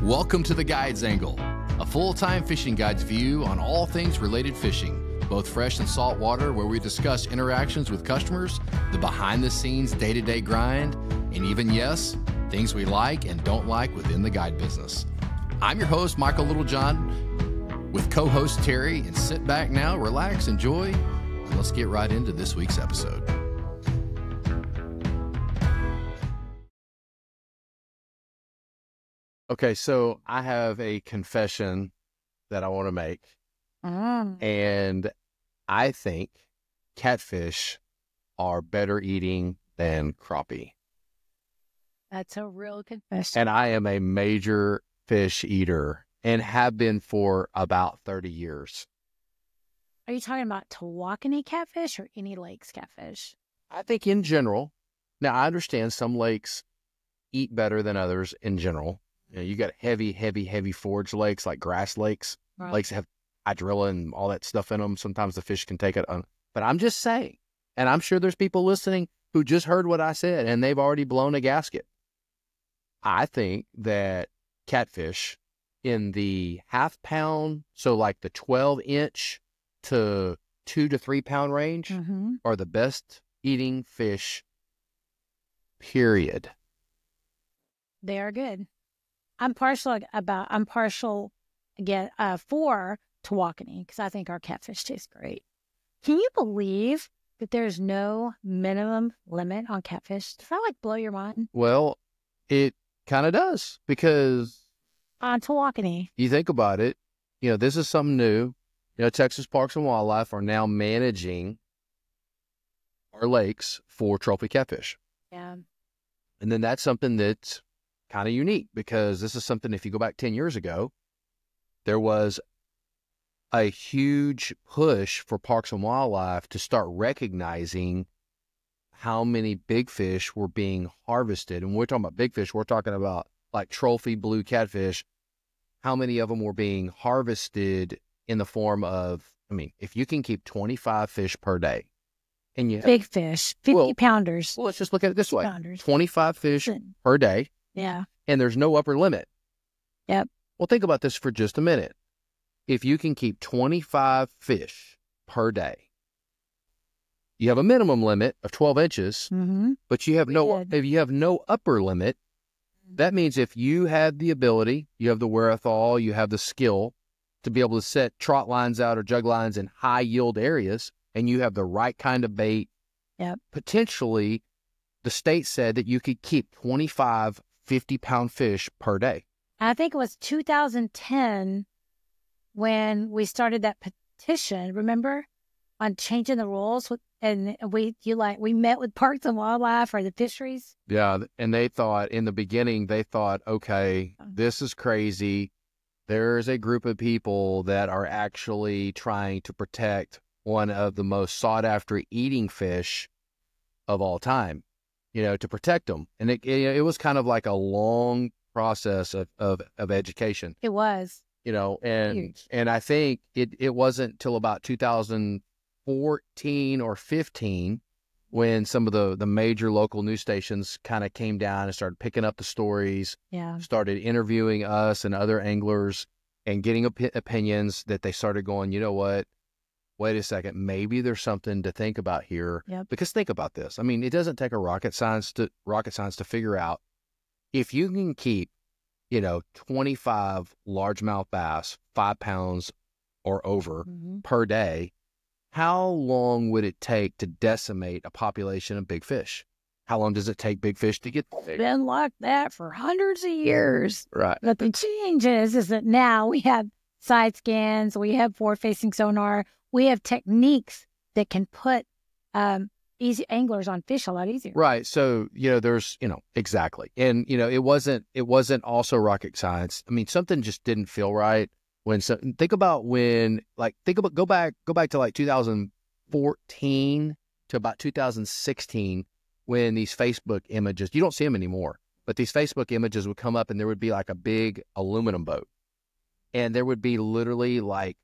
Welcome to The Guide's Angle, a full-time fishing guide's view on all things related fishing, both fresh and salt water, where we discuss interactions with customers, the behind-the-scenes day-to-day grind, and even, yes, things we like and don't like within the guide business. I'm your host, Michael Littlejohn, with co-host Terry, and sit back now, relax, enjoy, and let's get right into this week's episode. Okay, so I have a confession that I want to make, and I think catfish are better eating than crappie. That's a real confession. And I am a major fish eater and have been for about 30 years. Are you talking about Tawakoni catfish or any lakes catfish? I think in general. Now, I understand some lakes eat better than others in general. You know, you got heavy forage lakes like grass lakes. Right. Lakes that have hydrilla and all that stuff in them. Sometimes the fish can take it. But I'm just saying, and I'm sure there's people listening who just heard what I said and they've already blown a gasket. I think that catfish in the half pound, so like the 12-inch to 2 to 3 pound range, are the best eating fish, period. They are good. I'm partial again for Tawakoni because I think our catfish tastes great. Can you believe that there's no minimum limit on catfish? Does that like blow your mind? Well, it kind of does, because On Tawakoni, you think about it, you know, this is something new. You know, Texas Parks and Wildlife are now managing our lakes for trophy catfish. yeah, And then that's something that's kind of unique, because this is something, if you go back 10 years ago, there was a huge push for Parks and Wildlife to start recognizing how many big fish were being harvested. And when we're talking about big fish, we're talking about like trophy blue catfish. How many of them were being harvested in the form of, I mean, if you can keep 25 fish per day, and you big fish, 50 pounders. Well, let's just look at it this way. Pounders. 25 fish per day. Yeah. And there's no upper limit. Yep. Well, think about this for just a minute. If you can keep 25 fish per day, you have a minimum limit of 12 inches, but you have if you have no upper limit, that means if you have the ability, you have the wherewithal, you have the skill to be able to set trot lines out or jug lines in high yield areas, and you have the right kind of bait, potentially the state said that you could keep 25 50-pound fish per day. I think it was 2010 when we started that petition, remember, on changing the rules. And we met with Parks and Wildlife or the fisheries. Yeah, and they thought, in the beginning, okay, this is crazy. There's a group of people that are actually trying to protect one of the most sought-after eating fish of all time, you know, to protect them. And it was kind of like a long process of education. It was. You know, and I think it wasn't till about 2014 or 15 when some of the major local news stations kind of came down and started picking up the stories, started interviewing us and other anglers and getting opinions, that they started going, you know what, wait a second, maybe there's something to think about here. Because think about this. I mean, it doesn't take a rocket science to figure out, if you can keep, you know, 25 largemouth bass, 5 pounds or over per day, how long would it take to decimate a population of big fish? How long does it take big fish to get big? It's been like that for hundreds of years. Right. But the change is that now we have side scans, we have forward-facing sonar, we have techniques that can put easy anglers on fish a lot easier. Right. So, you know, there's, you know, exactly. And, you know, it wasn't also rocket science. I mean, something just didn't feel right go back to like 2014 to about 2016, when these Facebook images, you don't see them anymore, but these Facebook images would come up and there would be like a big aluminum boat, and there would be literally like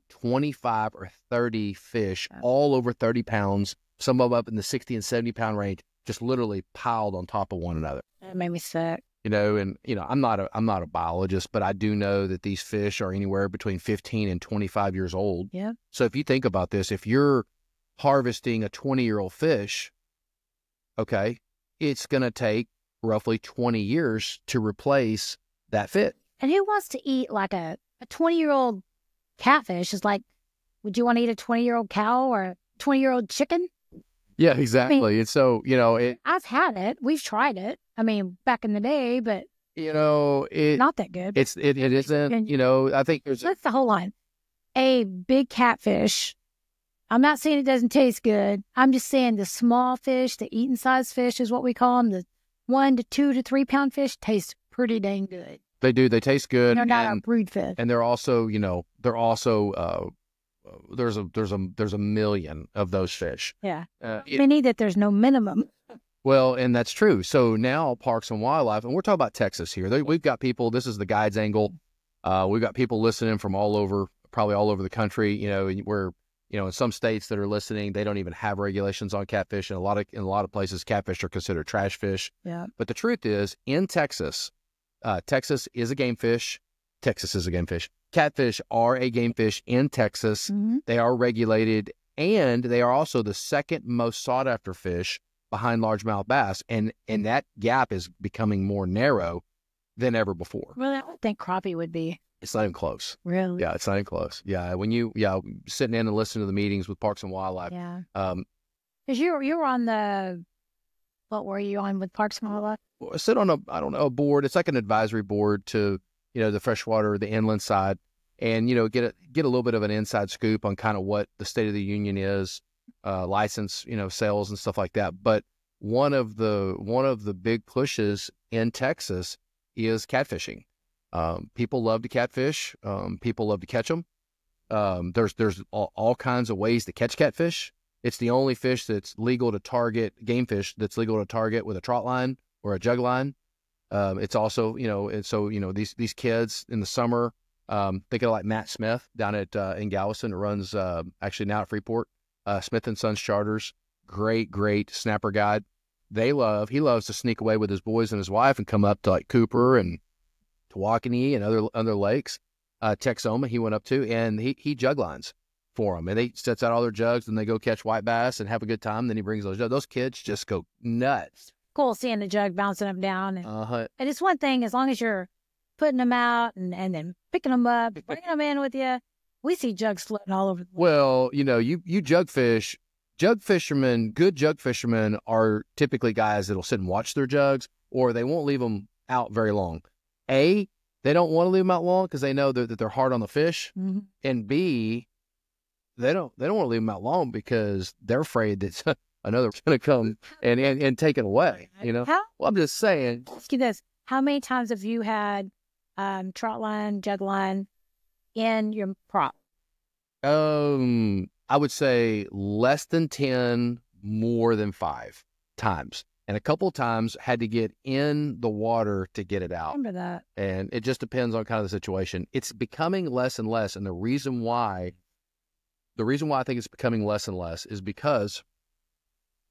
25 or 30 fish, all over 30 pounds, some of them up in the 60 and 70 pound range, just literally piled on top of one another. It made me sick. And I'm not a biologist, but I do know that these fish are anywhere between 15 and 25 years old. Yeah. So if you think about this, if you're harvesting a 20-year-old fish, okay, it's going to take roughly 20 years to replace that fish. And who wants to eat like a 20-year-old catfish? Is like, would you want to eat a 20-year-old cow or a 20-year-old chicken? Yeah, exactly. I mean, and so, I've had it. We've tried it. I mean, back in the day, but not that good. It isn't, I think that's the whole line. A big catfish. I'm not saying it doesn't taste good. I'm just saying the small fish, the eating size fish is what we call them. The 1 to 2 to 3 pound fish taste pretty dang good. They do. They taste good. They're not a brood fish. And they're also, there's a million of those fish. Yeah. Many that there's no minimum. Well, and that's true. So now Parks and Wildlife, and we're talking about Texas here. We've got people, this is the guide's angle. We've got people listening from probably all over the country. We're, in some states that are listening, they don't even have regulations on catfish. And in a lot of places, catfish are considered trash fish. Yeah. But the truth is, in Texas, Texas is a game fish. Texas is a game fish. Catfish are a game fish in Texas. Mm-hmm. They are regulated, and they are also the second most sought after fish behind largemouth bass. And that gap is becoming more narrow than ever before. Really, I don't think crappie would be. It's not even close. Really? Yeah, it's not even close. Yeah, when sitting in and listening to the meetings with Parks and Wildlife. Yeah. Because you were on what were you on with Parks and Wildlife? I sit on a board. It's like an advisory board to, the freshwater, the inland side, and, get a little bit of an inside scoop on kind of what the state of the union is, license, sales and stuff like that. But one of the big pushes in Texas is catfishing. People love to catfish. People love to catch them. There's all kinds of ways to catch catfish. It's the only fish that's legal to target, game fish that's legal to target with a trot line or a jug line. It's also, these kids in the summer, think of like Matt Smith down at in Galveston, who runs actually now at Freeport, Smith and Sons Charters, great snapper guide. He loves to sneak away with his boys and his wife and come up to like Cooper and Tawakoni and other lakes. Texoma he went up to, and he jug lines for them, and they sets out all their jugs, and they go catch white bass and have a good time. Then he brings those jugs. Those kids just go nuts. Cool seeing the jug bouncing up down. And it's one thing as long as you're putting them out and then picking them up, bringing them in with you. We see jugs floating all over the place. Well, you jug fish. Jug fishermen, good jug fishermen are typically guys that'll sit and watch their jugs, or they won't leave them out very long. A, they don't want to leave them out long because they know that they're hard on the fish. Mm-hmm. And B, they don't want to leave them out long because they're afraid that another's going to come and take it away. Well, I'm just saying. Ask you this: how many times have you had trot line, jug line in your prop? I would say less than 10, more than 5 times. And a couple of times had to get in the water to get it out. I remember that. And it just depends on kind of the situation. It's becoming less and less. And the reason why I think it's becoming less and less is because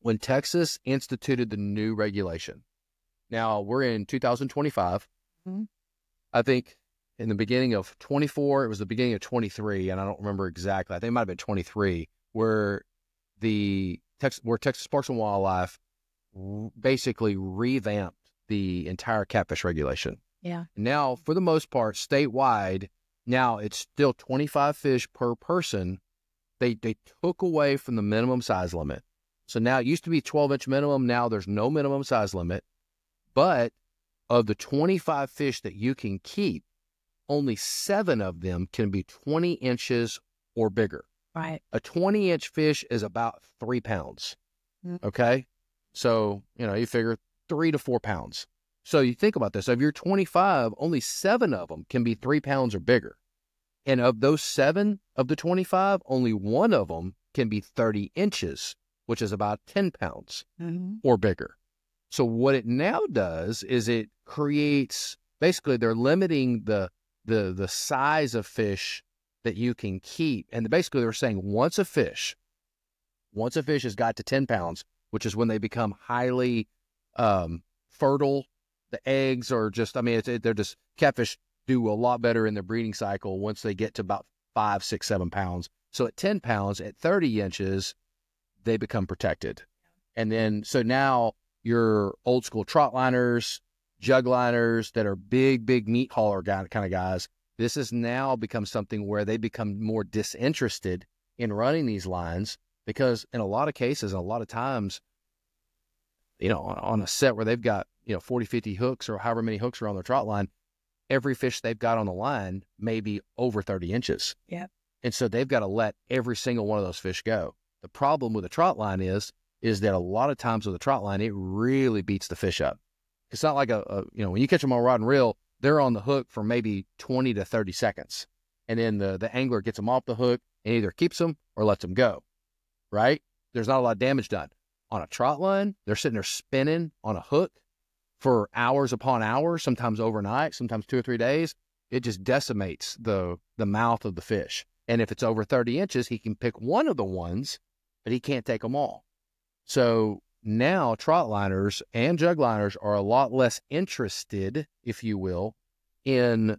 when Texas instituted the new regulation, now we're in 2025. Mm-hmm. I think in the beginning of 24, it was the beginning of 23, and I don't remember exactly. I think it might have been 23, where Texas Parks and Wildlife basically revamped the entire catfish regulation. Yeah. Now, for the most part, statewide, now it's still 25 fish per person. They took away from the minimum size limit. So now it used to be 12-inch minimum. Now there's no minimum size limit. But of the 25 fish that you can keep, only 7 of them can be 20 inches or bigger. Right. A 20-inch fish is about 3 pounds. Mm-hmm. Okay? So, you figure 3 to 4 pounds. So you think about this. Of your 25, only 7 of them can be 3 pounds or bigger. And of those 7 of the 25, only 1 of them can be 30 inches, which is about 10 pounds or bigger. So what it now does is it creates, basically they're limiting the size of fish that you can keep. And basically they're saying once a fish has got to 10 pounds, which is when they become highly fertile The eggs are just, I mean, they're just, catfish do a lot better in their breeding cycle once they get to about 5, 6, 7 pounds. So at 10 pounds, at 30 inches, they become protected. And then, so now your old school trot liners, jug liners that are big meat hauler kind of guys, this has now become something where they become more disinterested in running these lines, because in a lot of cases, and a lot of times, you know, on a set where they've got, you know, 40, 50 hooks or however many hooks are on their trot line, every fish they've got on the line may be over 30 inches. Yeah. And so they've got to let every single one of those fish go. The problem with a trot line is that a lot of times with a trot line, it really beats the fish up. It's not like you know, when you catch them on rod and reel, they're on the hook for maybe 20 to 30 seconds. And then the angler gets them off the hook and either keeps them or lets them go, right? There's not a lot of damage done. On a trot line, they're sitting there spinning on a hook for hours upon hours, sometimes overnight, sometimes 2 or 3 days. It just decimates the mouth of the fish. And if it's over 30 inches, he can pick one of the ones, but he can't take them all. So now trot liners and jug liners are a lot less interested, if you will, in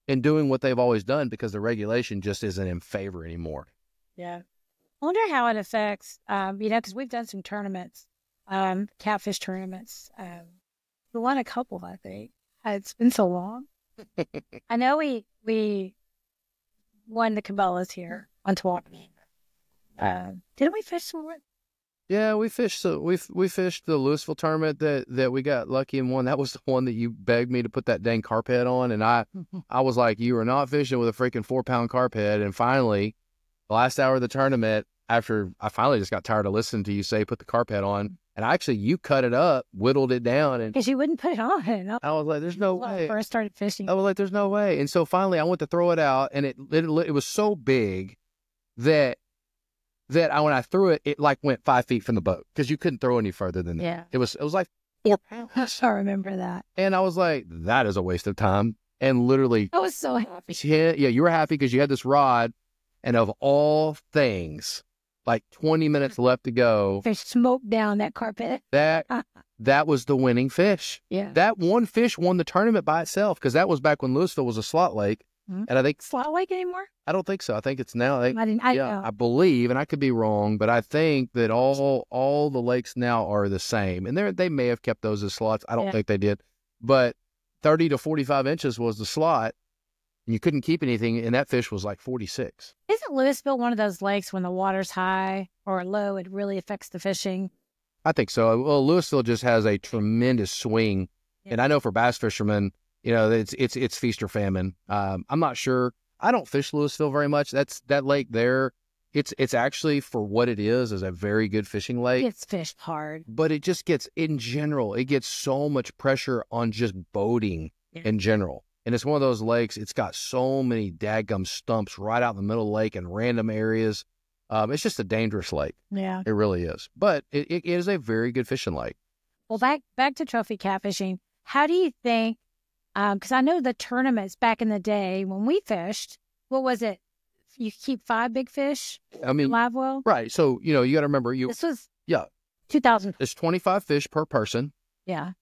doing what they've always done, because the regulation just isn't in favor anymore. Yeah. I wonder how it affects, you know, because we've done some tournaments, catfish tournaments. We won a couple, I think. It's been so long. I know we won the Cabela's here on Tawakoni. Didn't we fish some more? Yeah, we fished. So we fished the Louisville tournament that we got lucky and won. That was the one that you begged me to put that dang carp head on, and I was like, you are not fishing with a freaking 4-pound carp head. And finally, the last hour of the tournament, after I finally just got tired of listening to you say put the carp head on, and actually you cut it up, whittled it down, and because you wouldn't put it on. I was like, there's no way. When I first started fishing, I was like, there's no way. And so finally, I went to throw it out, and it was so big that when I threw it, it like went 5 feet from the boat, because you couldn't throw any further than that. Yeah. It was like 4 pounds. I remember that. And I was like, that is a waste of time. And literally, I was so happy. Yeah, you were happy because you had this rod, and of all things, like 20 minutes left to go, Fish smoked down that carpet. That was the winning fish. Yeah. That one fish won the tournament by itself, because that was back when Louisville was a slot lake. Mm-hmm. And I think slot lake anymore? I don't think so. I think it's now. I believe, and I could be wrong, but I think that all the lakes now are the same. And they may have kept those as slots. I don't think they did. But 30 to 45 inches was the slot, and you couldn't keep anything, and that fish was like 46. Isn't Louisville one of those lakes when the water's high or low, it really affects the fishing? I think so. Well, Louisville just has a tremendous swing. Yeah. And I know for bass fishermen, you know, it's feast or famine. I'm not sure. I don't fish Louisville very much. That lake there. It's actually, for what it is a very good fishing lake. It's fished hard. But it just gets, in general, it gets so much pressure on just boating in general. And it's one of those lakes, it's got so many daggum stumps right out in the middle of the lake in random areas. It's just a dangerous lake. Yeah. It really is. But it is a very good fishing lake. Well, back to trophy catfishing. How do you think, because I know the tournaments back in the day when we fished, what was it? You keep 5 big fish? I mean, live well? Right. So, you know, you got to remember, this was 2000. It's 25 fish per person. Yeah.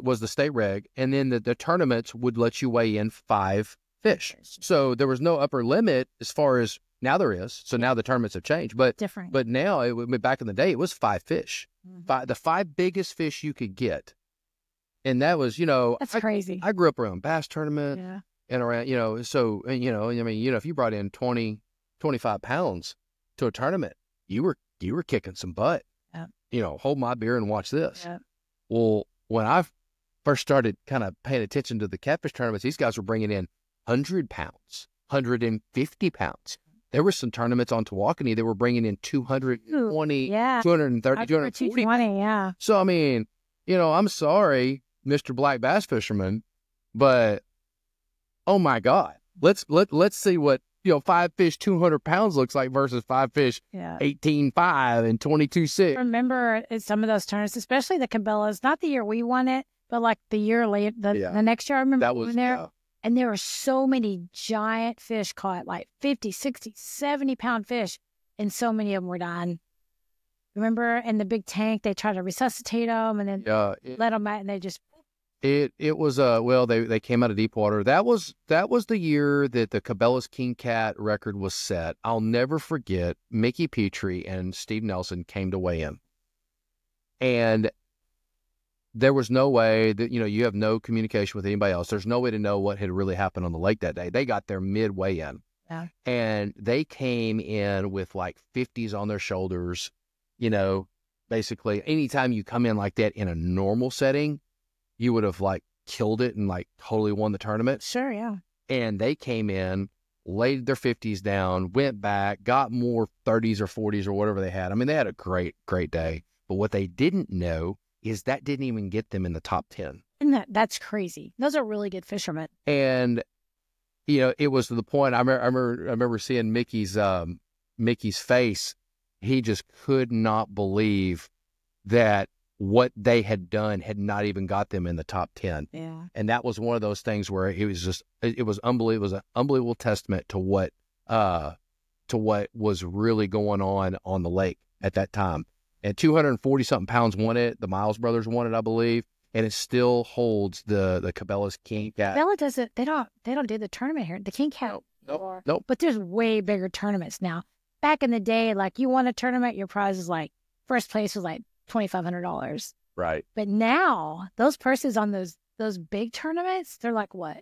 Was the state reg. And then the tournaments would let you weigh in 5 fish. So there was no upper limit as far as, now there is. So now the tournaments have changed. But different. But now, back in the day, it was 5 fish. Mm-hmm. The 5 biggest fish you could get. And that was, you know. That's crazy. I grew up around bass tournament. Yeah. And around, you know, so, you know, I mean, you know, if you brought in 20, 25 pounds to a tournament, you were kicking some butt. Yeah. You know, hold my beer and watch this. Yeah. Well, when I first started kind of paying attention to the catfish tournaments, these guys were bringing in 100 pounds, 150 pounds. There were some tournaments on Tawakoni that were bringing in 220, 230, 240. 220, yeah. So, I mean, you know, I'm sorry, Mr. Black Bass Fisherman, but oh my God, let's see what, you know, 5 fish, 200 pounds looks like versus 5 fish, 18.5 and 22.6. Remember some of those tournaments, especially the Cabela's, not the year we won it, but like the year later, the next year I remember that was there. Yeah. And there were so many giant fish caught, like 50, 60, 70 pound fish. And so many of them were dying. Remember in the big tank, they try to resuscitate them and then let them out, and they just. It was well, they came out of deep water. That was the year that the Cabela's King Cat record was set. I'll never forget Mickey Petrie and Steve Nelson came to weigh in, and there was no way that, you have no communication with anybody else. There's no way to know what had really happened on the lake that day. They got there midway in, and they came in with like 50s on their shoulders. Basically, anytime you come in like that in a normal setting, you would have like killed it and like totally won the tournament. Sure, yeah. And they came in, laid their 50s down, went back, got more 30s or 40s or whatever they had. I mean, they had a great, great day. But what they didn't know is that didn't even get them in the top 10. And that's crazy. Those are really good fishermen. And, it was to the point, I remember seeing Mickey's face. He just could not believe that what they had done had not even got them in the top 10. Yeah. And that was one of those things where it was unbelievable. It was an unbelievable testament to what was really going on the lake at that time. And 240 something pounds won it. The Miles brothers won it, I believe. And it still holds the Cabela's King Cat. Cabela doesn't, they don't do the tournament here. The King Cat. Nope. But there's way bigger tournaments now. Back in the day, like you won a tournament, your prize is like, first place was like $2,500. Right. But now those purses on those big tournaments, they're like what?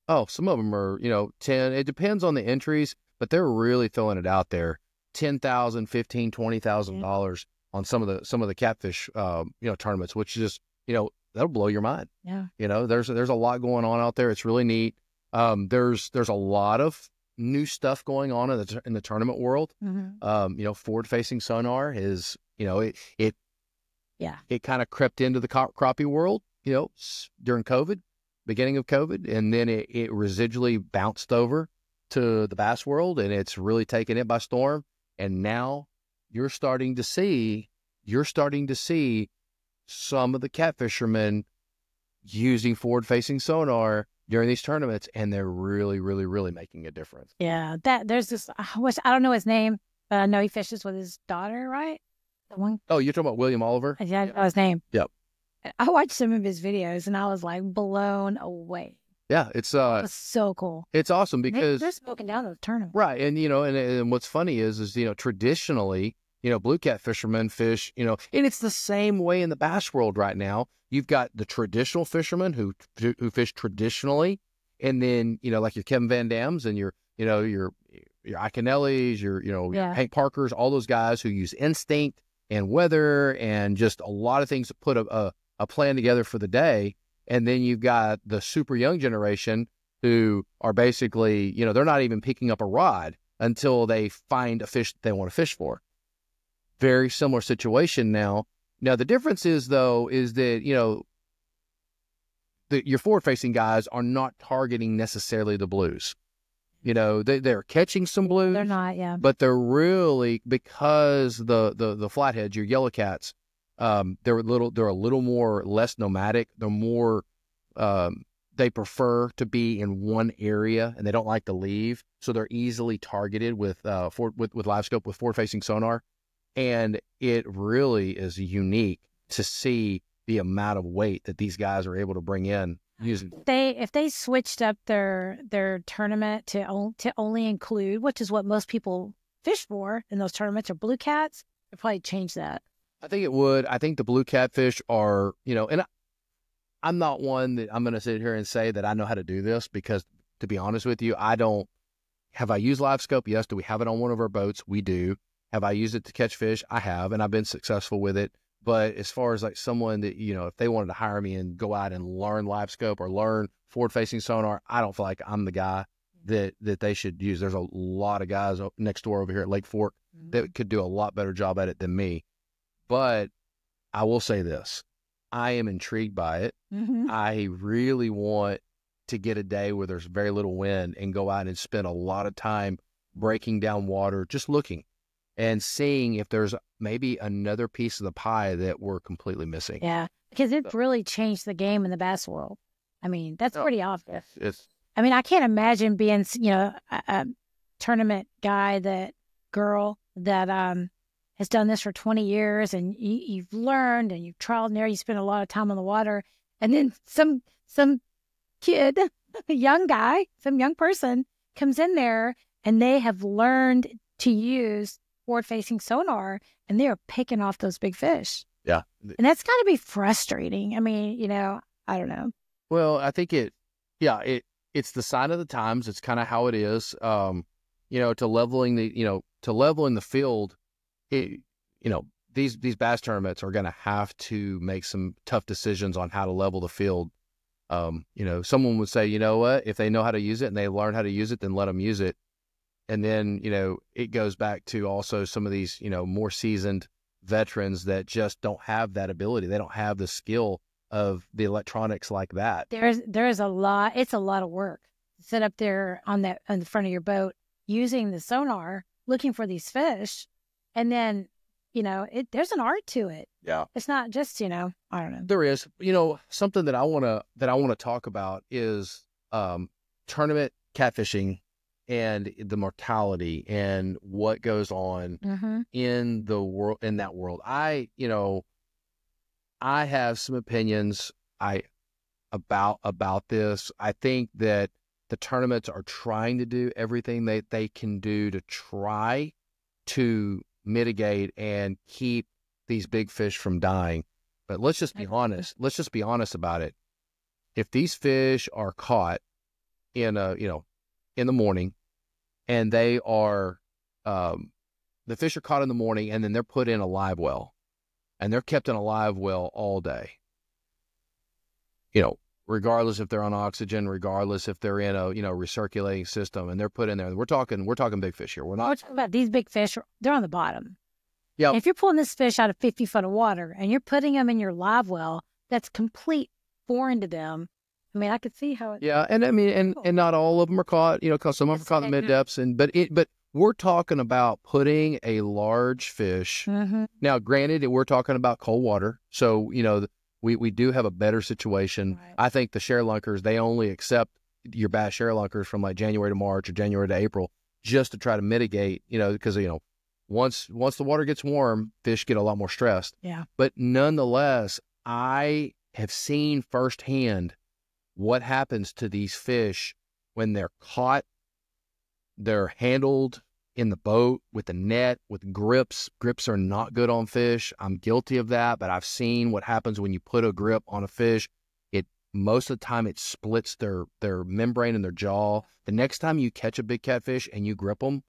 Oh, some of them are, 10. It depends on the entries, but they're really throwing it out there. $10,000, $15,000, $20,000 on some of the catfish, tournaments, which is just, that'll blow your mind. Yeah. There's a lot going on out there. It's really neat. There's a lot of new stuff going on in the tournament world. Mm-hmm. Forward-facing sonar is, it kind of crept into the crappie world, during COVID, beginning of COVID, and then it residually bounced over to the bass world, and it's really taken it by storm. And now you're starting to see some of the catfishermen using forward-facing sonar during these tournaments, and they're really, really, really making a difference. Yeah, there's this. I don't know his name, but I know he fishes with his daughter, right? The one. Oh, you're talking about William Oliver? Yeah, I know his name. Yep. I watched some of his videos, and I was like blown away. Yeah, it's so cool. It's awesome because they're smoking down those tournaments, right? And and what's funny is traditionally, blue cat fishermen fish, and it's the same way in the bass world right now. You've got the traditional fishermen who fish traditionally, and then like your Kevin Van Dams and your Iaconellis, your Hank Parkers, all those guys who use instinct and weather and just a lot of things to put a plan together for the day. And then you've got the super young generation who are basically, they're not even picking up a rod until they find a fish that they want to fish for. Very similar situation now. Now, the difference is that, your forward-facing guys are not targeting necessarily the blues. They're catching some blues. They're not, yeah. But they're really, because the flatheads, your yellow cats, they're a little more less nomadic. They're more, they prefer to be in one area and they don't like to leave. So they're easily targeted with live scope with forward-facing sonar. And it really is unique to see the amount of weight that these guys are able to bring in using. If they switched up their tournament to only include, which is what most people fish for in those tournaments, are blue cats, they'd probably change that. I think it would. I think the blue catfish are, and I'm not one that I'm going to sit here and say that I know how to do this, because to be honest with you, I don't. Have I used live scope? Yes. Do we have it on one of our boats? We do. Have I used it to catch fish? I have, and I've been successful with it. But as far as like someone that, if they wanted to hire me and go out and learn live scope or learn forward-facing sonar, I don't feel like I'm the guy that they should use. There's a lot of guys next door over here at Lake Fork that could do a lot better job at it than me. But I will say this. I am intrigued by it. Mm-hmm. I really want to get a day where there's very little wind and go out and spend a lot of time breaking down water, just looking and seeing if there's maybe another piece of the pie that we're completely missing. Yeah, because it's really changed the game in the bass world. I mean, that's pretty obvious. I mean, I can't imagine being, a tournament guy, girl that has done this for 20 years and you've learned and you've trialed and error, you spend a lot of time on the water. And then some kid, a young guy, some young person comes in there and they have learned to use forward-facing sonar and they are picking off those big fish. Yeah. And that's got to be frustrating. I mean, you know, I don't know. Well, I think it's the sign of the times. It's kind of how it is. You know, to leveling the field, these bass tournaments are going to have to make some tough decisions on how to level the field. You know, someone would say, you know what, if they know how to use it and they learn how to use it, then let them use it. And then, you know, it goes back to also some of these, you know, more seasoned veterans that just don't have that ability. They don't have the skill of the electronics like that. There's a lot. It's a lot of work. Sit up there on the front of your boat using the sonar, looking for these fish, and then, you know, there's an art to it. Yeah, it's not just, you know, I don't know. There is, you know, something that I want to talk about is tournament catfishing and the mortality and what goes on in the world, in that world. I have some opinions about this. I think that the tournaments are trying to do everything they can do to try to mitigate and keep these big fish from dying. But let's just be honest. Let's just be honest about it. If these fish are caught in the morning, and they are, the fish are caught in the morning, and then they're put in a live well, and they're kept in a live well all day. You know, regardless if they're on oxygen, regardless if they're in a recirculating system, and they're put in there. We're talking big fish here. We're talking about these big fish. They're on the bottom. Yeah. If you're pulling this fish out of 50 foot of water and you're putting them in your live well, that's complete foreign to them. I mean, I could see how it. Yeah, and I mean, and not all of them are caught. You know, because some of them are caught in mid depths, but we're talking about putting a large fish. Now, granted, we're talking about cold water, so you know we do have a better situation. Right. I think the sharelunkers, they only accept your bass sharelunkers from like January to March or January to April, just to try to mitigate. You know, because once the water gets warm, fish get a lot more stressed. Yeah. But nonetheless, I have seen firsthand what happens to these fish when they're caught. They're handled in the boat with a net, with grips. Grips are not good on fish. I'm guilty of that, but I've seen what happens when you put a grip on a fish. Most of the time it splits their membrane in their jaw. The next time you catch a big catfish and you grip them,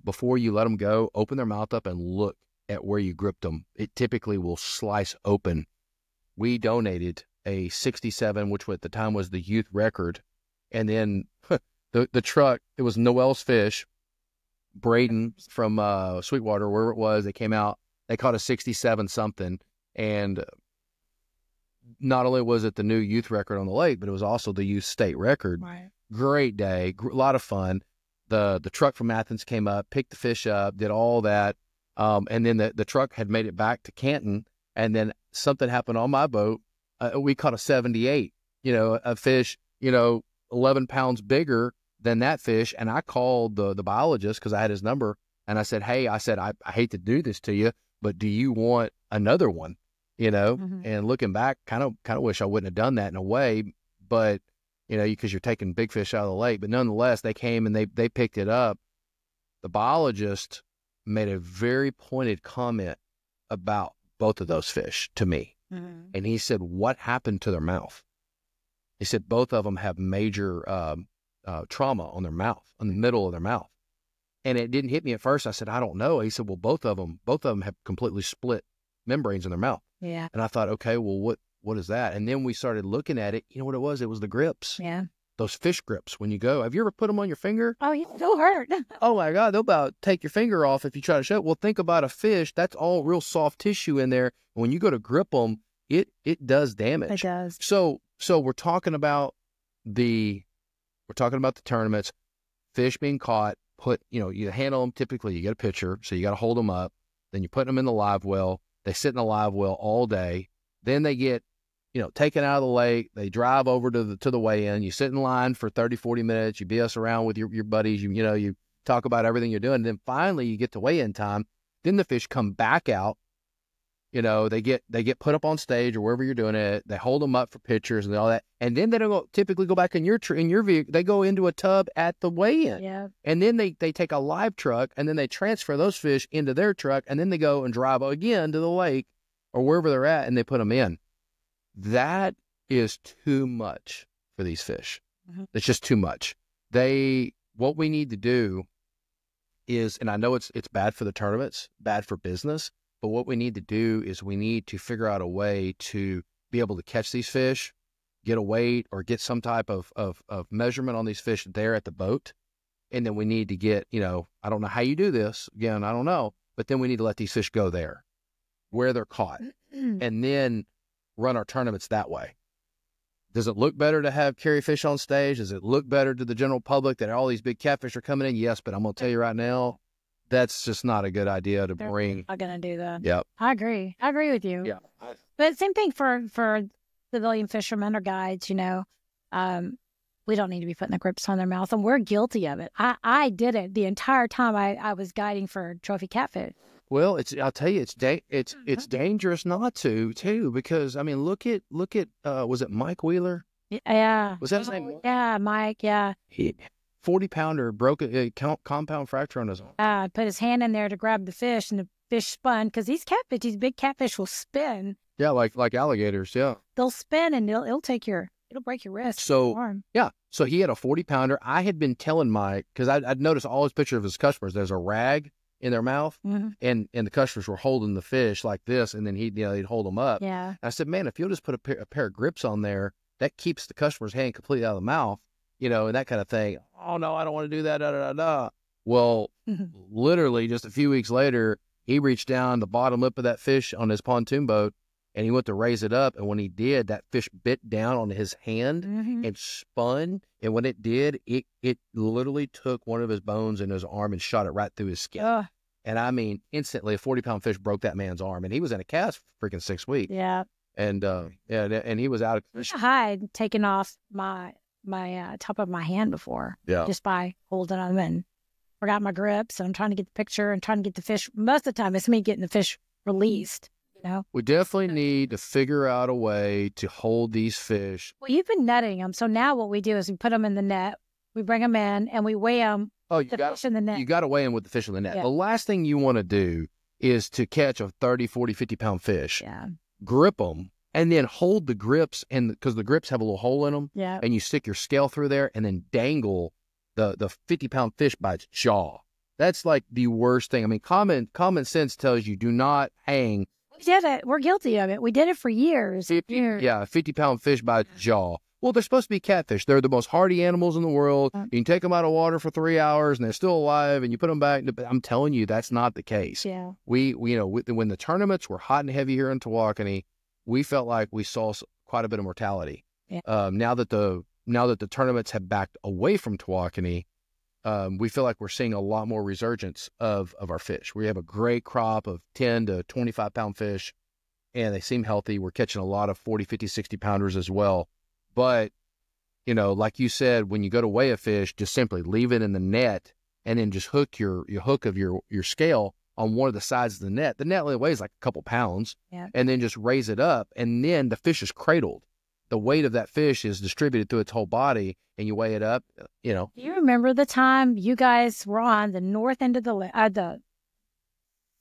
before you let them go, open their mouth up and look at where you gripped them. It typically will slice open. We donated a 67, which at the time was the youth record. And then the truck, it was Noel's Fish, Braden from Sweetwater, wherever it was, they came out, they caught a 67 something. And not only was it the new youth record on the lake, but it was also the youth state record. Right. Great day, a lot of fun. The truck from Athens came up, picked the fish up, did all that. And then the truck had made it back to Canton. And then something happened on my boat. We caught a 78, a fish, 11 pounds bigger than that fish. And I called the biologist because I had his number. And I said, hey, I hate to do this to you, but do you want another one? And looking back, kind of wish I wouldn't have done that in a way, but, because you're taking big fish out of the lake. But nonetheless, they came and they picked it up. The biologist made a very pointed comment about both of those fish to me. And he said, what happened to their mouth? He said, both of them have major trauma on their mouth, on the middle of their mouth. And it didn't hit me at first. I said, I don't know. He said, well, both of them have completely split membranes in their mouth. Yeah. And I thought, okay, well, what is that? And then we started looking at it. You know what it was? It was the grips. Yeah. Those fish grips. When you go, have you ever put them on your finger? Oh, they'll hurt. Oh my God, they'll about take your finger off if you try to show it. Well, think about a fish. That's all real soft tissue in there. When you go to grip them, it does damage. It does. So we're talking about the tournaments, fish being caught. You handle them. Typically, you get a pitcher, so you got to hold them up. Then you put them in the live well. They sit in the live well all day. Then they get, taken out of the lake. They drive over to the weigh-in. You sit in line for 30, 40 minutes. You BS around with your buddies. You talk about everything you're doing. And then finally you get to weigh-in time Then the fish come back out. You know, they get put up on stage or wherever you're doing it. They hold them up for pictures and all that. And then they don't typically go back in your vehicle. They go into a tub at the weigh-in. Yeah. And then they take a live truck and then they transfer those fish into their truck. And then they go and drive again to the lake or wherever they're at and they put them in. That is too much for these fish. Mm-hmm. It's just too much. What we need to do is, and I know it's bad for the tournaments, bad for business, but what we need to do is we need to figure out a way to be able to catch these fish, get a weight or get some type of measurement on these fish there at the boat. And then we need to get, you know, I don't know how you do this. Again, I don't know. But then we need to let these fish go there where they're caught and then run our tournaments that way. Does it look better to have carry fish on stage? Does it look better to the general public that all these big catfish are coming in? Yes, but I'm going to tell you right now, that's just not a good idea to bring. Not going to do that. Yep. I agree with you. Yeah. But same thing for civilian fishermen or guides, you know. We don't need to be putting the grips on their mouth, and we're guilty of it. I did it the entire time I was guiding for trophy catfish. Well, I'll tell you, it's dangerous not to too, because I mean, look at was it Mike Wheeler? Yeah. Was that his name? Yeah, Mike. Yeah. 40-pounder broke a compound fracture on his arm. Put his hand in there to grab the fish, and the fish spun because these big catfish will spin. Yeah, like alligators. Yeah, they'll spin and it'll break your wrist. So arm. Yeah, so he had a 40-pounder. I had been telling Mike, because I'd noticed all his pictures of his customers. There's a rag in their mouth, and the customers were holding the fish like this, and then he'd hold them up. Yeah. And I said, man, if you'll just put a pair of grips on there, that keeps the customer's hand completely out of the mouth, and that kind of thing. Oh no, I don't want to do that. Da, da, da, da. Well, literally just a few weeks later, he reached down the bottom lip of that fish on his pontoon boat, and he went to raise it up. And when he did, that fish bit down on his hand and spun. And when it did, it literally took one of his bones in his arm and shot it right through his skin. And I mean, instantly, a 40-pound fish broke that man's arm. And he was in a cast for freaking 6 weeks. Yeah. And and he was out of fish. I had taken off my top of my hand before. Yeah. Just by holding them and forgot my grips. And I'm trying to get the picture and trying to get the fish. Most of the time, it's me getting the fish released. We definitely need to figure out a way to hold these fish. Well, you've been netting them. So now what we do is we put them in the net. We bring them in and we weigh them. Fish in the net. You got to weigh them with the fish in the net. Yeah. The last thing you want to do is to catch a 30, 40, 50-pound fish. Yeah. Grip them and then hold the grips, because the grips have a little hole in them. Yeah. And you stick your scale through there and then dangle the 50-pound fish by its jaw. That's like the worst thing. I mean, common sense tells you do not hang. We did it. We're guilty of it. We did it for years. Yeah, a 50-pound fish by its jaw. Well, they're supposed to be catfish. They're the most hardy animals in the world. You can take them out of water for 3 hours and they're still alive, and you put them back. I'm telling you, that's not the case. Yeah. We when the tournaments were hot and heavy here in Tawakoni, we felt like we saw quite a bit of mortality. Yeah. Now that the tournaments have backed away from Tawakoni, we feel like we're seeing a lot more resurgence of our fish. We have a great crop of 10 to 25-pound fish, and they seem healthy. We're catching a lot of 40, 50, 60-pounders as well. But, like you said, when you go to weigh a fish, just simply leave it in the net and then just hook your hook of your scale on one of the sides of the net. The net only weighs like a couple pounds. Yeah. And then just raise it up, and then the fish is cradled. The weight of that fish is distributed through its whole body, and you weigh it up, Do you remember the time you guys were on the north end of the lake, the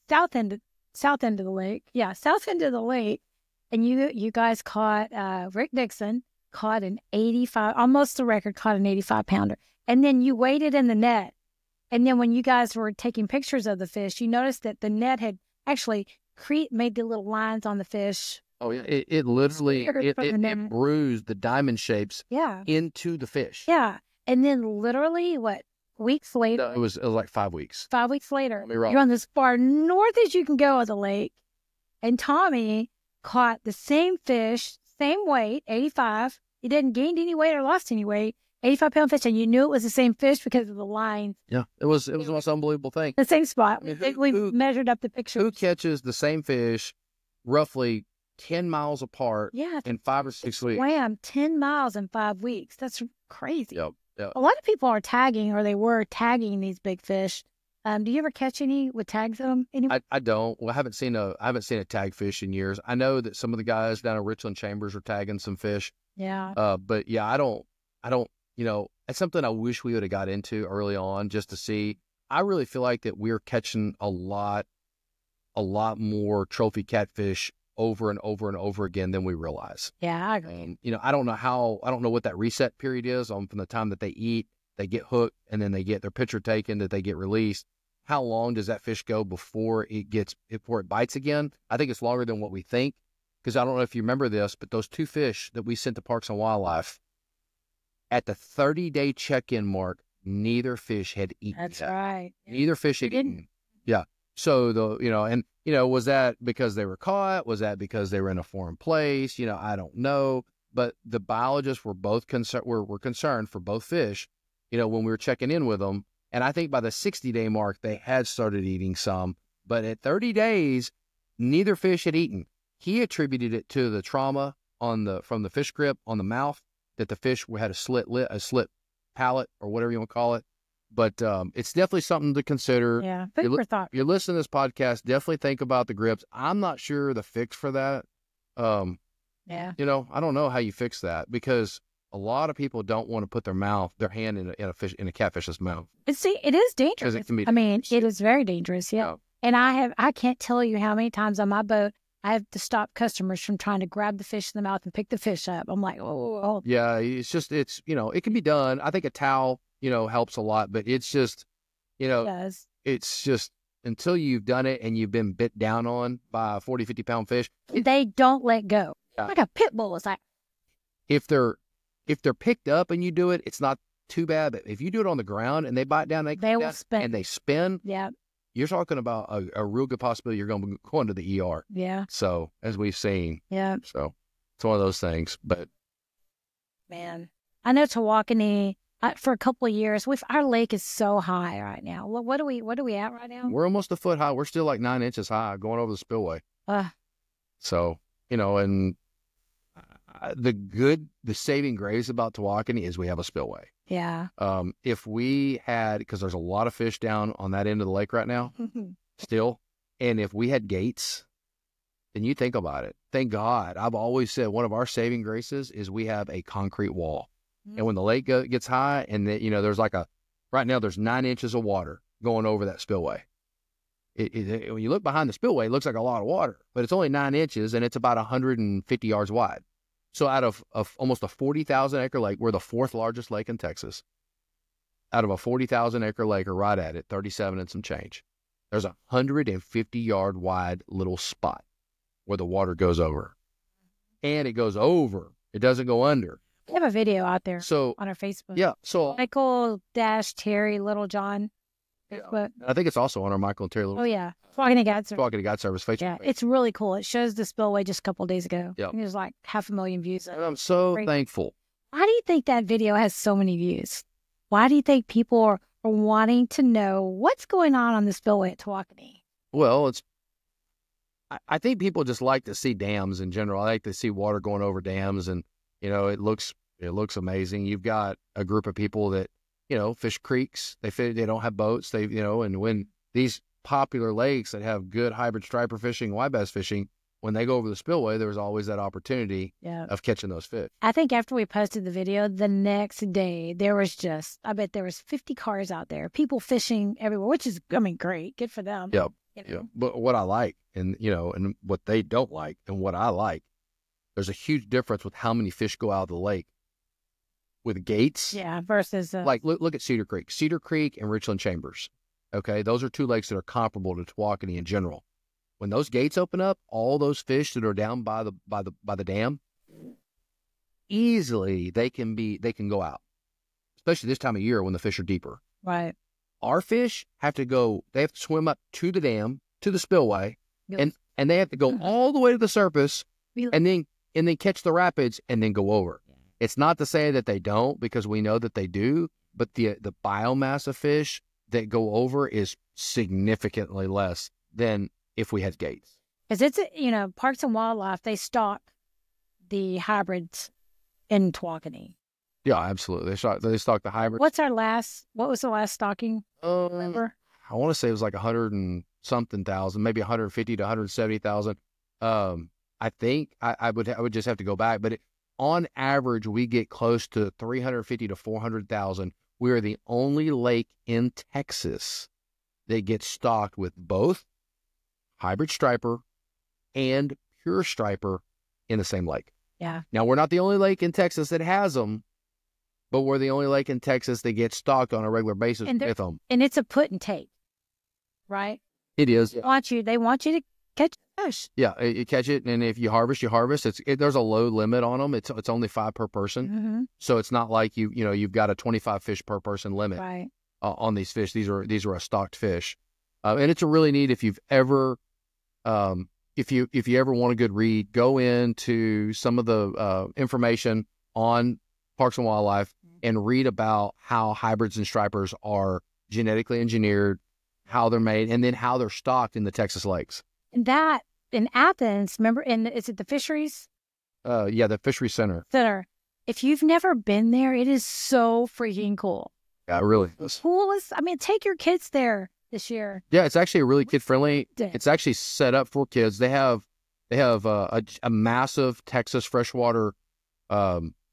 south end of the lake? Yeah, south end of the lake. And you guys caught, Rick Dixon caught an 85, almost the record, caught an 85-pounder. And then you weighed it in the net. And then when you guys were taking pictures of the fish, you noticed that the net had actually made the little lines on the fish. Oh, yeah. It literally, it bruised the diamond shapes into the fish. Yeah. And then literally, weeks later? No, it was like 5 weeks. 5 weeks later, you're on as far north as you can go of the lake. And Tommy caught the same fish, same weight, 85. He didn't gain any weight or lost any weight. 85-pound fish, and you knew it was the same fish because of the line. Yeah, it was the most unbelievable thing. The same spot. I mean, we measured up the picture. Who catches the same fish roughly 10 miles apart in 5 or 6 weeks? Wham, 10 miles in 5 weeks. That's crazy. Yep. A lot of people are tagging, or they were tagging these big fish Do you ever catch any with tags on them? I don't. Well, I haven't seen a tag fish in years. I know that some of the guys down at Richland Chambers are tagging some fish. Yeah. But yeah, I don't, it's something I wish we would have got into early on just to see. I really feel like that we're catching a lot more trophy catfish over and over and over again than we realize. Yeah, I agree. I don't know what that reset period is from the time that they eat, they get hooked, and then they get their picture taken, that they get released. How long does that fish go before it bites again? I think it's longer than what we think, because I don't know if you remember this, but those 2 fish that we sent to Parks and Wildlife, at the 30-day check-in mark, neither fish had eaten. That's right. Neither fish had eaten. Yeah. So was that because they were caught? Was that because they were in a foreign place? I don't know. But the biologists were both were concerned for both fish, when we were checking in with them. And I think by the 60-day mark, they had started eating some. But at 30 days, neither fish had eaten. He attributed it to the trauma from the fish grip on the mouth, that the fish had a slit palate, or whatever you want to call it. But it's definitely something to consider. Yeah, food for thought. If you're listening to this podcast, definitely think about the grips. I'm not sure the fix for that. Yeah. I don't know how you fix that, because a lot of people don't want to put their hand in a catfish's mouth. But see, it is dangerous. It is very dangerous. Yeah. And I can't tell you how many times on my boat I have to stop customers from trying to grab the fish in the mouth and pick the fish up. I'm like, oh. Yeah, it's it can be done. I think a towel, helps a lot, but it's just, It does. It's just, until you've done it and you've been bit down on by a 40, 50-pound fish. They don't let go. Yeah. Like a pit bull. It's like, if they're picked up and you do it, it's not too bad. But if you do it on the ground and they bite down, they will spin. And they spin. Yeah. You're talking about a real good possibility you're going to go into the ER. Yeah. So, as we've seen. Yeah. So, it's one of those things. But, man, I know Tawakoni, for a couple of years, our lake is so high right now. What are we at right now? We're almost a foot high. We're still like 9 inches high going over the spillway. So, and the saving grace about Tawakoni is we have a spillway. Yeah. If we had, because there's a lot of fish down on that end of the lake right now, still, and if we had gates, then you think about it. Thank God. I've always said one of our saving graces is we have a concrete wall. And when the lake gets high, and there's right now there's 9 inches of water going over that spillway. When you look behind the spillway, it looks like a lot of water, but it's only 9 inches, and it's about 150 yards wide. So out of almost a 40,000 acre lake, we're the 4th largest lake in Texas. Out of a 40,000 acre lake, or right at it, 37 and some change, there's a 150 yard wide little spot where the water goes over. And it goes over. It doesn't go under. We have a video out there on our Facebook. Yeah. So Michael-Terry Littlejohn. Yeah. I think it's also on our Michael and Terry Littlejohn. Oh, yeah. Tawakoni God Service Facebook. Yeah, it's really cool. It shows the spillway just a couple of days ago. Yeah. There's like 500,000 views. And I'm so thankful. Why do you think that video has so many views? Why do you think people are wanting to know what's going on the spillway at Tawakoni? Well, I think people just like to see dams in general. I like to see water going over dams, and it looks amazing. You've got a group of people that fish creeks. They don't have boats. And when these popular lakes that have good hybrid striper fishing, white bass fishing, when they go over the spillway, there's always that opportunity of catching those fish. I think after we posted the video, the next day, I bet there was 50 cars out there, people fishing everywhere, which is, great. Good for them. Yeah. Yeah. But what I like, and what they don't like, and what I like, there's a huge difference with how many fish go out of the lake with gates. Yeah. Versus. Look at Cedar Creek. Cedar Creek and Richland Chambers. Okay. Those are 2 lakes that are comparable to Tawakoni in general. When those gates open up, all those fish that are down by the dam, easily they can go out, especially this time of year when the fish are deeper. Right. Our fish they have to swim up to the dam, to the spillway, and they have to go all the way to the surface, and then catch the rapids and then go over. It's not to say that they don't, because we know that they do, but the biomass of fish that go over is significantly less than if we had gates. Because it's, Parks and Wildlife, they stock the hybrids in Tawakoni. Yeah, absolutely. They stock the hybrid. What was the last stocking? Remember? I want to say it was like 100 and something thousand, maybe 150 to 170,000. I think I would just have to go back, but on average, we get close to 350 to 400,000. We are the only lake in Texas that gets stocked with both hybrid striper and pure striper in the same lake. Yeah. Now, we're not the only lake in Texas that has them, but we're the only lake in Texas that gets stocked on a regular basis with them. And it's a put and take, right? It is. They want you to catch fish. Yeah, you catch it, and if you harvest, you harvest. There's a low limit on them. It's only 5 per person, so it's not like you've got a 25 fish per person limit on these fish. These are a stocked fish, and it's a really neat. If you've ever if you ever want a good read, go into some of the information on Parks and Wildlife and read about how hybrids and stripers are genetically engineered, how they're made, and then how they're stocked in the Texas lakes. And that in Athens, remember, is it the fisheries? Yeah, the fishery center. If you've never been there, it is so freaking cool. Yeah, it really is. Coolest. I mean, take your kids there this year. Yeah, it's actually a really kid friendly. It's actually set up for kids. They have a massive Texas freshwater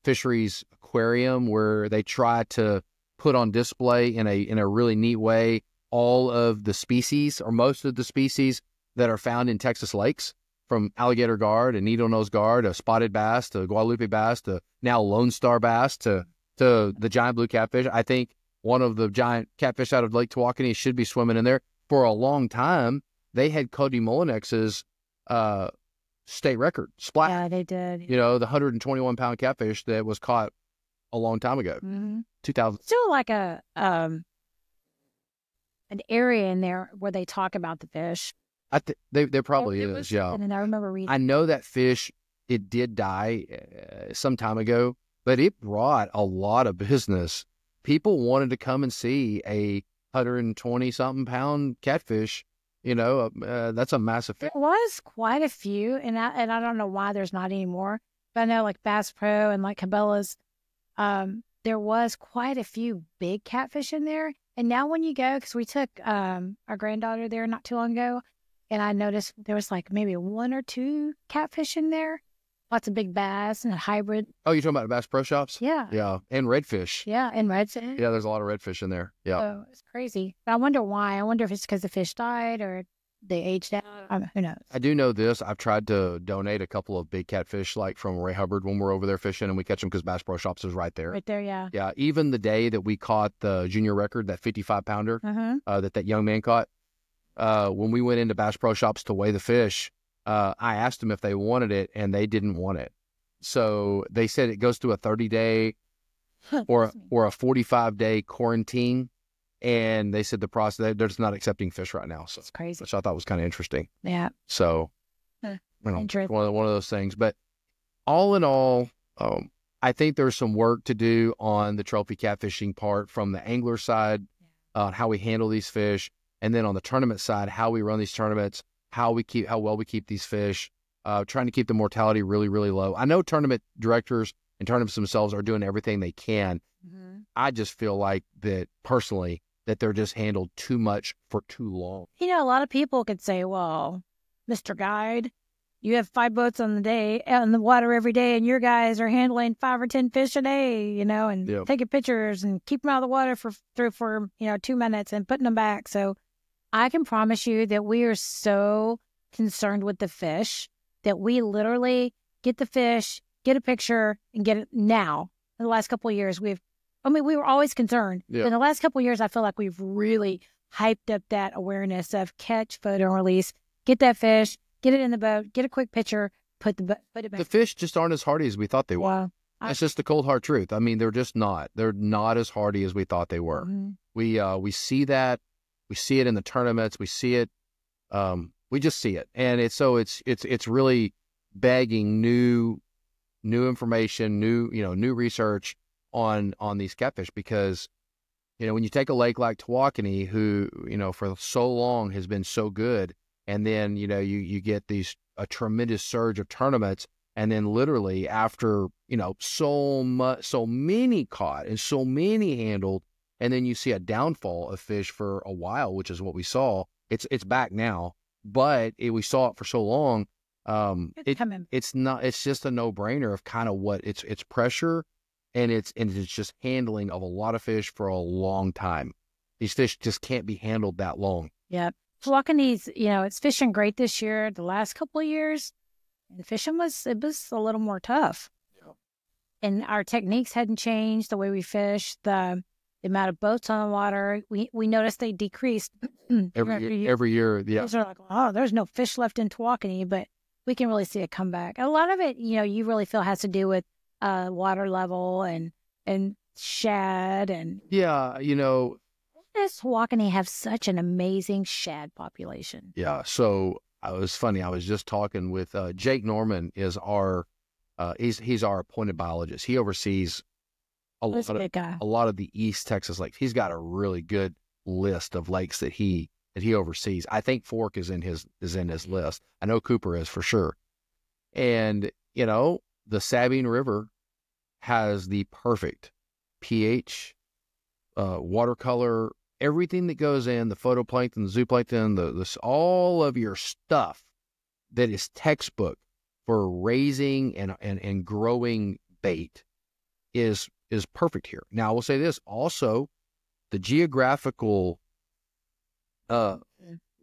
fisheries aquarium where they try to put on display in a really neat way all of the species, or most of the species, that are found in Texas lakes, from alligator guard and needle-nosed guard to spotted bass to Guadalupe bass to now Lone Star bass to the giant blue catfish. I think one of the giant catfish out of Lake Tawakoni should be swimming in there. For a long time, they had Cody Molinex's state record splat. Yeah, they did. The 121-pound catfish that was caught a long time ago, 2000. Still like an area in there where they talk about the fish. There probably is, yeah. And I remember reading. I know that fish, it did die some time ago, but it brought a lot of business. People wanted to come and see a 120-something pound catfish. That's a massive fish. There was quite a few, and I don't know why there's not anymore, but I know like Bass Pro and like Cabela's, there was quite a few big catfish in there. And now when you go, because we took our granddaughter there not too long ago, and I noticed there was like maybe 1 or 2 catfish in there. Lots of big bass and a hybrid. Oh, you're talking about Bass Pro Shops? Yeah. Yeah, and redfish. Yeah, and redfish. Yeah, there's a lot of redfish in there. Yeah. Oh, it's crazy. But I wonder why. I wonder if it's because the fish died or they aged out. Who knows? I do know this. I've tried to donate a couple of big catfish, like from Ray Hubbard, when we're over there fishing, and we catch them because Bass Pro Shops is right there. Right there, yeah. Yeah, even the day that we caught the junior record, that 55-pounder that young man caught, when we went into Bass Pro Shops to weigh the fish, I asked them if they wanted it, and they didn't want it. So they said it goes through a 30-day or a 45-day quarantine, and they said the process, they're just not accepting fish right now. So it's crazy, which I thought was kind of interesting. Yeah. So one of those things. But all in all, I think there's some work to do on the trophy catfishing part from the angler side, on how we handle these fish, and then on the tournament side, how we run these tournaments, how well we keep these fish, trying to keep the mortality really, really low. I know tournament directors and tournaments themselves are doing everything they can. I just feel like that personally, that they're just handled too much for too long. A lot of people could say, well, Mr. Guide, you have 5 boats on the water every day, and your guys are handling 5 or 10 fish a day, and taking pictures and keep them out of the water for 2 minutes and putting them back. So I can promise you that we are so concerned with the fish that we literally get the fish, get a picture, and get it now. In the last couple of years, we were always concerned. Yeah. But in the last couple of years, I feel like we've really hyped up that awareness of catch, photo, and release. Get that fish, get it in the boat, get a quick picture, put it back. The fish just aren't as hardy as we thought they were. Wow. That's just the cold hard truth. I mean, they're just not. They're not as hardy as we thought they were. We see that. We see it in the tournaments. We see it. We just see it, and it's really begging new information, new research on these catfish, because when you take a lake like Tawakoni, who for so long has been so good, and then you get a tremendous surge of tournaments, and then literally after so many caught and so many handled, and then you see a downfall of fish for a while, which is what we saw. It's back now, but we saw it for so long. It's not. It's just a no-brainer of kind of what it's pressure, and it's just handling of a lot of fish for a long time. These fish just can't be handled that long. Yeah, Flockanese, it's fishing great this year. The last couple of years, and fishing was a little more tough. Yeah. And our techniques hadn't changed, the way we fish, the amount of boats on the water. We noticed they decreased every year. Yeah. These are like, oh, there's no fish left in Tawakoni, but we can really see it come back. A lot of it, you really feel has to do with water level and shad and. Yeah, Does Tawakoni have such an amazing shad population? Yeah. So it was funny. I was just talking with Jake Norman. Is our he's our appointed biologist. He oversees a lot of the East Texas lakes. He's got a really good list of lakes that he oversees. I think Fork is in his list. I know Cooper is for sure. And the Sabine River has the perfect pH, watercolor, everything that goes in, the photoplankton, the zooplankton, all of your stuff that is textbook for raising and growing bait is perfect here. Now I will say this also, the geographical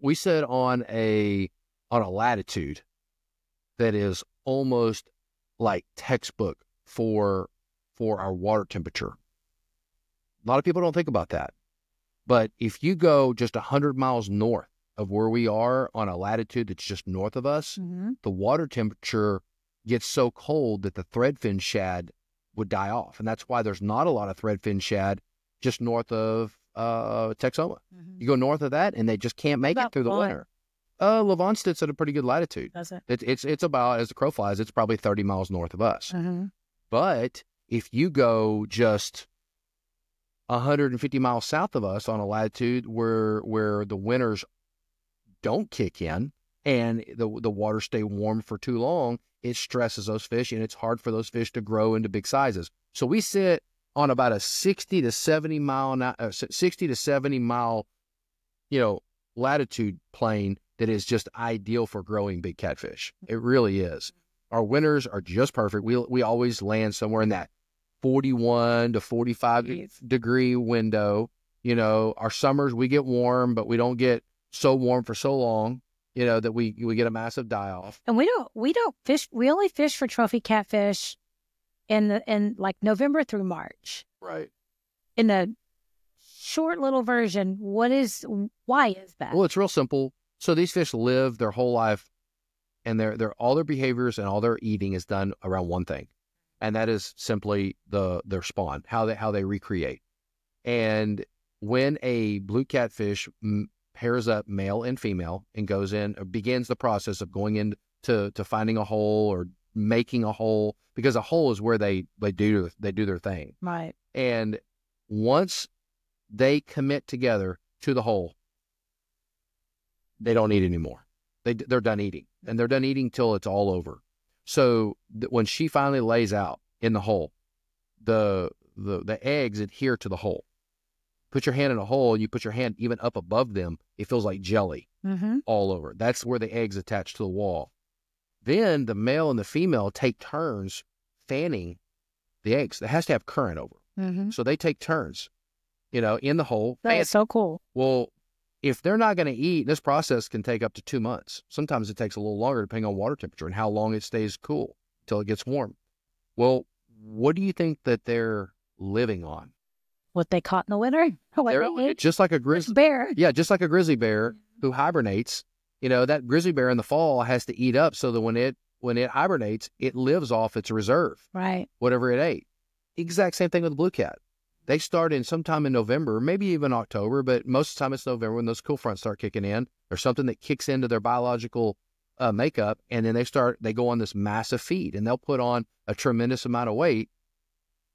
we sit on a latitude that is almost like textbook for our water temperature. A lot of people don't think about that. But if you go just 100 miles north of where we are on a latitude that's just north of us, the water temperature gets so cold that the threadfin shad would die off. And that's why there's not a lot of threadfin shad just north of Texoma. You go north of that and they just can't make it through the winter. Levant sits at a pretty good latitude. Does it? It's about, as the crow flies, it's probably 30 miles north of us. But if you go just 150 miles south of us on a latitude where the winters don't kick in and the water stay warm for too long, it stresses those fish and it's hard for those fish to grow into big sizes. So we sit on about a 60 to 70 mile latitude plane that is just ideal for growing big catfish. It really is. Our winters are just perfect. We always land somewhere in that 41 to 45 degree window. Our summers we get warm, but we don't get so warm for so long, that we get a massive die off. And we don't fish. We only fish for trophy catfish in like November through March. Right. In the short little version, why is that? Well, it's real simple. So these fish live their whole life, and their all their behaviors and all their eating is done around one thing. And that is simply their spawn, how they recreate. And when a blue catfish pairs up male and female and goes in, or begins the process of going into finding a hole or making a hole, because a hole is where they do their thing. Right. And once they commit together to the hole, they don't eat anymore. They're done eating, and they're done eating till it's all over. So when she finally lays out in the hole, the eggs adhere to the hole. Put your hand in a hole, and you put your hand even up above them, it feels like jelly all over. That's where the eggs attach to the wall. Then the male and the female take turns fanning the eggs. It has to have current over. So they take turns, in the hole. That's so cool. Well, if they're not going to eat, this process can take up to 2 months. Sometimes it takes a little longer depending on water temperature and how long it stays cool until it gets warm. Well, what do you think that they're living on? What they caught in the winter? Just like a grizzly bear. Yeah, just like a grizzly bear who hibernates. That grizzly bear in the fall has to eat up so that when it hibernates, it lives off its reserve. Right. Whatever it ate. Exact same thing with the blue cat. They start in sometime in November, maybe even October, but most of the time it's November when those cool fronts start kicking in. There's something that kicks into their biological makeup, and then they go on this massive feed, and they'll put on a tremendous amount of weight,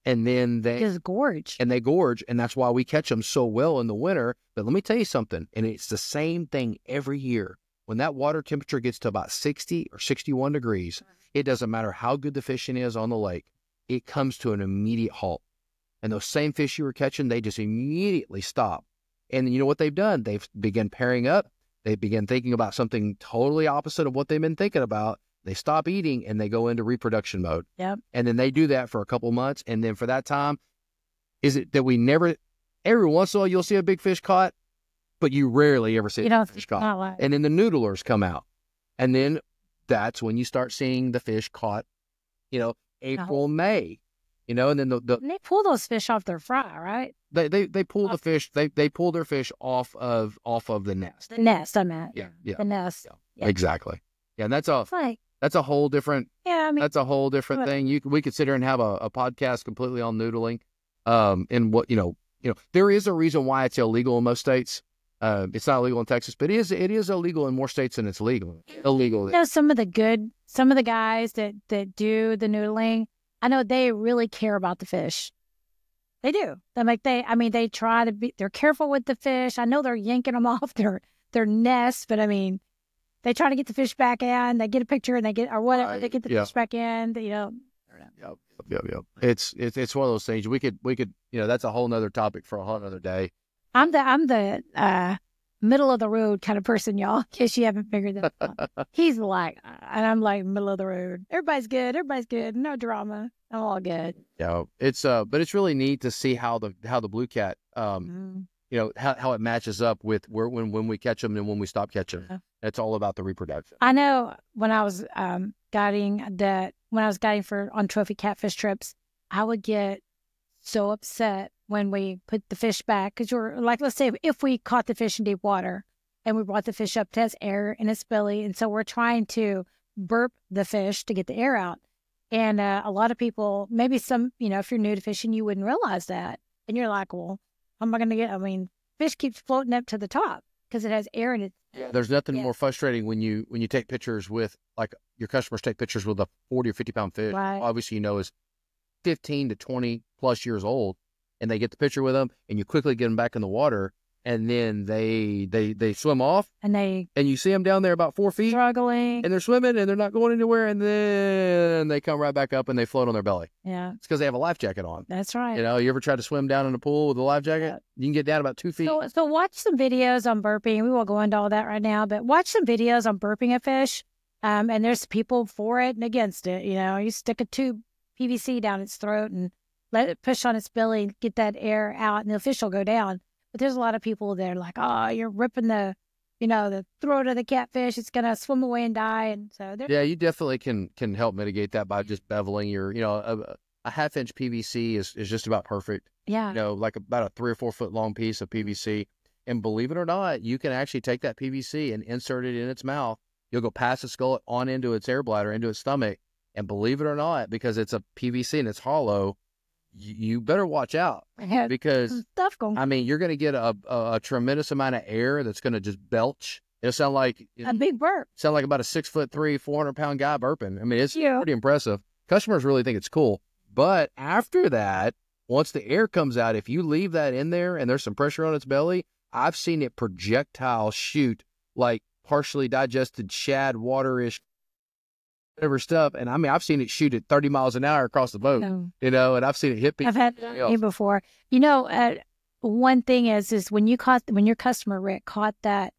and then they just gorge. And they gorge, and that's why we catch them so well in the winter. But let me tell you something, and it's the same thing every year. When that water temperature gets to about 60 or 61 degrees, it doesn't matter how good the fishing is on the lake, it comes to an immediate halt. And those same fish you were catching, they just immediately stop. And you know what they've done? They've begun pairing up. They begin thinking about something totally opposite of what they've been thinking about. They stop eating and they go into reproduction mode. Yep. And then they do that for a couple months. And then for that time, is it that we never, every once in a while you'll see a big fish caught, but you rarely ever see a fish caught. And then the noodlers come out. And then that's when you start seeing the fish caught, you know, April, May, you know, and then and they pull those fish off their fry, right? They pull the fish, they pull their fish off of the nest. The nest, I meant. Yeah. The nest. Yeah. Exactly. Yeah. And that's a whole different, that's a whole different thing. We could sit here and have a podcast completely on noodling. And what, you know, there is a reason why it's illegal in most states. It's not illegal in Texas, but it is illegal in more states than it's illegal. You know, some of the guys that do the noodling, I know they really care about the fish. They do. They try to they're careful with the fish. I know they're yanking them off their nest, but I mean, they try to get the fish back in. They get a picture and they get They get the fish back in. You know. Yep. It's one of those things we could, you know, that's a whole nother topic for a whole nother day. I'm the middle of the road kind of person, y'all, in case you haven't figured that out. He's like, and I'm like middle of the road. Everybody's good. No drama. I'm all good. Yeah. It's but it's really neat to see how the blue cat, you know, how it matches up with when we catch them and when we stop catching them. It's all about the reproduction. I know when I was guiding on trophy catfish trips, I would get so upset when we put the fish back, because you're like, let's say if we caught the fish in deep water and we brought the fish up, it has air in its belly, and so we're trying to burp the fish to get the air out. And a lot of people, maybe some, you know, if you're new to fishing, you wouldn't realize that, and you're like, well, how am I going to get? I mean, fish keeps floating up to the top because it has air in it. Yeah, there's nothing more frustrating when you take pictures with, like, your customers take pictures with a 40 or 50 pound fish. Right. Obviously, you know, is 15 to 20 plus years old, and they get the picture with them, and you quickly get them back in the water, and then they swim off, and you see them down there about 4 feet, struggling, and they're swimming, and they're not going anywhere, and then they come right back up and they float on their belly. Yeah, it's because they have a life jacket on. That's right. You know, you ever try to swim down in a pool with a life jacket? Yeah. You can get down about 2 feet. So watch some videos on burping. We won't go into all that right now, but watch some videos on burping a fish. And there's people for it and against it. You know, you stick a tube PVC down its throat and let it push on its belly, get that air out, and the fish will go down. But there's a lot of people that are like, oh, you're ripping the throat of the catfish. It's going to swim away and die. And so yeah, you definitely can help mitigate that by just beveling your, you know, a half-inch PVC is just about perfect. Yeah. You know, like about a 3 or 4 foot long piece of PVC. And believe it or not, you can actually take that PVC and insert it in its mouth. You'll go past the skull on into its air bladder, into its stomach. And believe it or not, because it's a PVC and it's hollow, you better watch out, because stuff going. I mean, you're going to get a tremendous amount of air that's going to just belch. It'll sound like a big burp. Sound like about a 6'3", 400-pound guy burping. I mean, it's pretty impressive. Customers really think it's cool. But after that, once the air comes out, if you leave that in there and there's some pressure on its belly, I've seen it projectile shoot like partially digested shad, water-ish, whatever stuff. And I mean, I've seen it shoot at 30 miles an hour across the boat, you know, and I've seen it hit people. I've had it before. You know, one thing is when your customer, Rick, caught that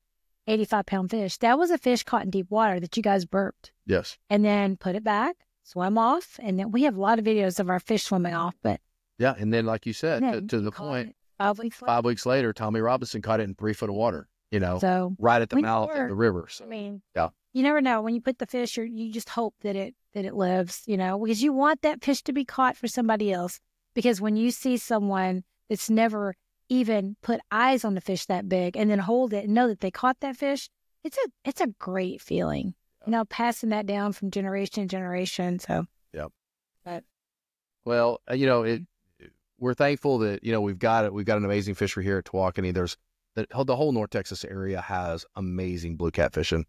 85-pound fish, that was a fish caught in deep water that you guys burped. Yes. And then put it back, swim off. And then we have a lot of videos of our fish swimming off, but. Yeah. And then, like you said, to the point, 5 weeks later, Tommy Robinson caught it in 3 foot of water, you know, so right at the mouth of the river. So, I mean, yeah. You never know. When you put the fish, you just hope that it lives, you know, because you want that fish to be caught for somebody else. Because when you see someone that's never even put eyes on the fish that big and then hold it and know that they caught that fish, it's a great feeling, you know, passing that down from generation to generation. So, yeah. But, well, you know, we're thankful that, you know, we've got an amazing fishery here at Tawakoni. There's the whole North Texas area has amazing blue cat fishing.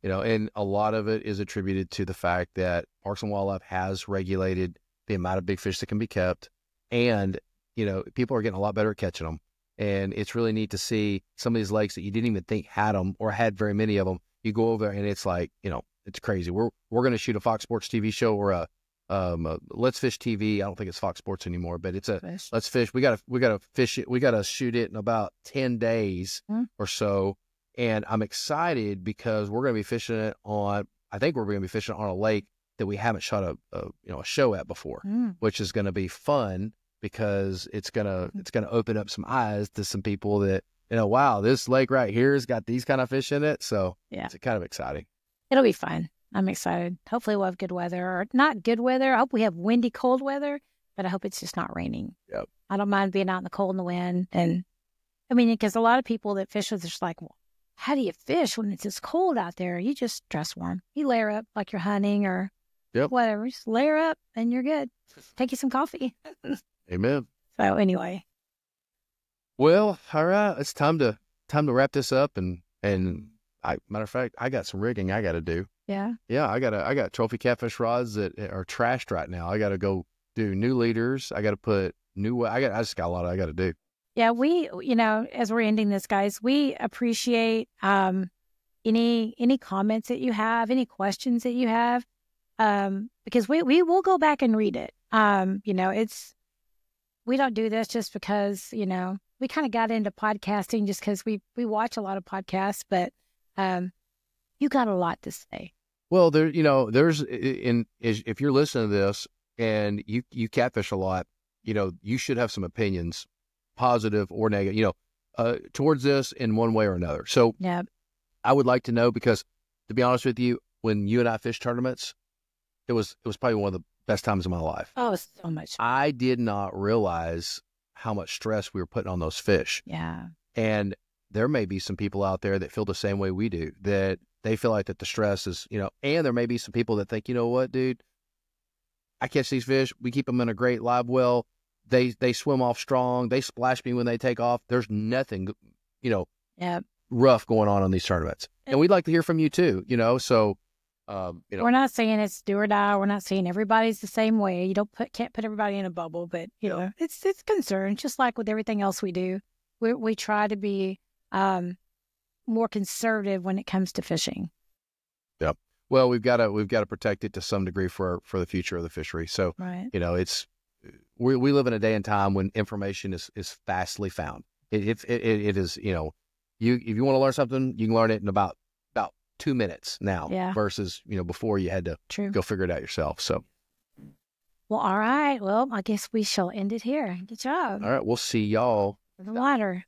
You know, and a lot of it is attributed to the fact that Parks and Wildlife has regulated the amount of big fish that can be kept. And, you know, people are getting a lot better at catching them. And it's really neat to see some of these lakes that you didn't even think had them or had very many of them. You go over there and it's like, you know, it's crazy. We're going to shoot a Fox Sports TV show or a Let's Fish TV. I don't think it's Fox Sports anymore, but it's a Fish. Let's Fish. We gotta fish it. We gotta shoot it in about 10 days or so. And I'm excited because we're gonna be fishing it on. I think we're gonna be fishing on a lake that we haven't shot a show at before, which is gonna be fun because it's gonna open up some eyes to some people that, wow, this lake right here has got these kind of fish in it. So it's kind of exciting. It'll be fun. I'm excited. Hopefully we'll have good weather, or not good weather. I hope we have windy, cold weather, but I hope it's just not raining. Yep. I don't mind being out in the cold and the wind. And I mean, because a lot of people that fish with, just like, well, how do you fish when it's this cold out there? You just dress warm. You layer up like you're hunting or whatever. Just layer up and you're good. Take you some coffee. Amen. So anyway. Well, all right. It's time to wrap this up. And matter of fact, I got some rigging I got to do. Yeah. Yeah, I got trophy catfish rods that are trashed right now. I got to go do new leaders. I got to put I just got a lot I got to do. Yeah, we, as we're ending this, guys, we appreciate any comments that you have, any questions that you have, because we will go back and read it. We don't do this just because, we kind of got into podcasting just because we watch a lot of podcasts, but you got a lot to say. Well, if you're listening to this and you catfish a lot, you should have some opinions, positive or negative, towards this in one way or another. So I would like to know, because to be honest with you, when you and I fished tournaments, it was probably one of the best times of my life. Oh, so much. I did not realize how much stress we were putting on those fish. Yeah. And there may be some people out there that feel the same way we do, that they feel like that the stress is, and there may be some people that think, you know what, dude, I catch these fish. We keep them in a great live well. They swim off strong. They splash me when they take off. There's nothing, rough going on these tournaments. And we'd like to hear from you too, so, we're not saying it's do or die. We're not saying everybody's the same way. You can't put everybody in a bubble, but it's concern, just like with everything else we do. We try to be, more conservative when it comes to fishing. Yep. Well, we've got to protect it to some degree for the future of the fishery. So, we live in a day and time when information is fastly found. It is, if you want to learn something, you can learn it in about 2 minutes now versus, before you had to go figure it out yourself. So. Well, all right. Well, I guess we shall end it here. Good job. All right. We'll see y'all in the water.